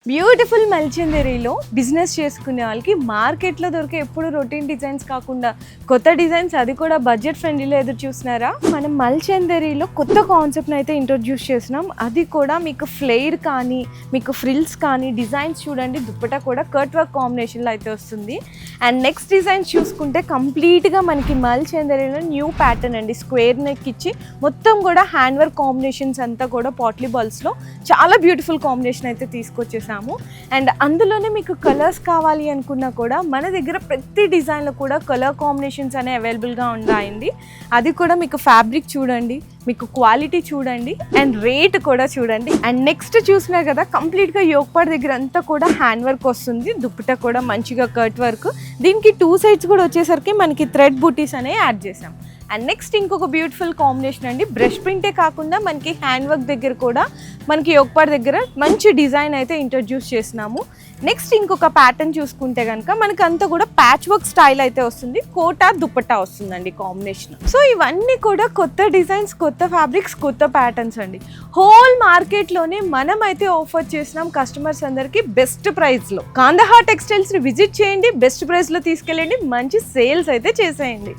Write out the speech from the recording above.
Beautiful మల్చందరిలో business చేసుకునే వాళ్ళకి మార్కెట్లో దొరికే ఎప్పుడు రొటీన్ డిజైన్స్ కాకుండా కొత్త డిజైన్స్, అది కూడా బడ్జెట్ ఫ్రెండ్లీలో ఎదురు చూస్తున్నారా? మనం మల్చందరిలో కొత్త కాన్సెప్ట్ని అయితే ఇంట్రొడ్యూస్ చేసినాం. అది కూడా మీకు ఫ్లేర్ కానీ, మీకు ఫ్రిల్స్ కానీ డిజైన్స్ చూడండి. దుప్పటా కూడా కట్ వర్క్ కాంబినేషన్లో అయితే వస్తుంది. అండ్ నెక్స్ట్ డిజైన్స్ చూసుకుంటే కంప్లీట్గా మనకి మల్చందరిలో న్యూ ప్యాటర్న్ అండి. స్క్వేర్ నెక్ ఇచ్చి మొత్తం కూడా హ్యాండ్ వర్క్ కాంబినేషన్స్ అంతా కూడా పాట్లీ బాల్స్లో చాలా బ్యూటిఫుల్ కాంబినేషన్ అయితే తీసుకొచ్చేసాము. అండ్ అందులోనే మీకు కలర్స్ కావాలి అనుకున్నా కూడా మన దగ్గర ప్రతి డిజైన్లో కూడా కలర్ కాంబినేషన్స్ అనేవి అవైలబుల్గా ఉన్నాయండి. అది కూడా మీకు ఫ్యాబ్రిక్ చూడండి, మీకు క్వాలిటీ చూడండి, అండ్ రేట్ కూడా చూడండి. అండ్ నెక్స్ట్ చూసినారు కదా, కంప్లీట్గా యోక్ పార్ట్ దగ్గర అంతా కూడా హ్యాండ్ వర్క్ వస్తుంది. దుప్పటా కూడా మంచిగా కట్ వర్క్. దీనికి 2 సైడ్స్ కూడా వచ్చేసరికి మనకి థ్రెడ్ బూటీస్ అనేవి యాడ్ చేసాం. అండ్ నెక్స్ట్ ఇంకొక బ్యూటిఫుల్ కాంబినేషన్ అండి. బ్రష్ ప్రింటే కాకుండా మనకి హ్యాండ్ వర్క్ దగ్గర కూడా మనకి యోక్ పార్ట్ దగ్గర మంచి డిజైన్ అయితే ఇంట్రొడ్యూస్ చేసినాము. నెక్స్ట్ ఇంకొక ప్యాటర్న్ చూసుకుంటే కనుక మనకి అంతా కూడా ప్యాచ్ వర్క్ స్టైల్ అయితే వస్తుంది. కోటా దుప్పటా వస్తుందండి కాంబినేషన్. సో ఇవన్నీ కూడా కొత్త డిజైన్స్, కొత్త ఫ్యాబ్రిక్స్, కొత్త ప్యాటర్న్స్ అండి. హోల్ మార్కెట్లోనే మనం అయితే ఆఫర్ చేసినాం కస్టమర్స్ అందరికీ బెస్ట్ ప్రైస్లో. కాందహార్ టెక్స్టైల్స్ని విజిట్ చేయండి, బెస్ట్ ప్రైస్లో తీసుకెళ్ళండి, మంచి సేల్స్ అయితే చేసేయండి.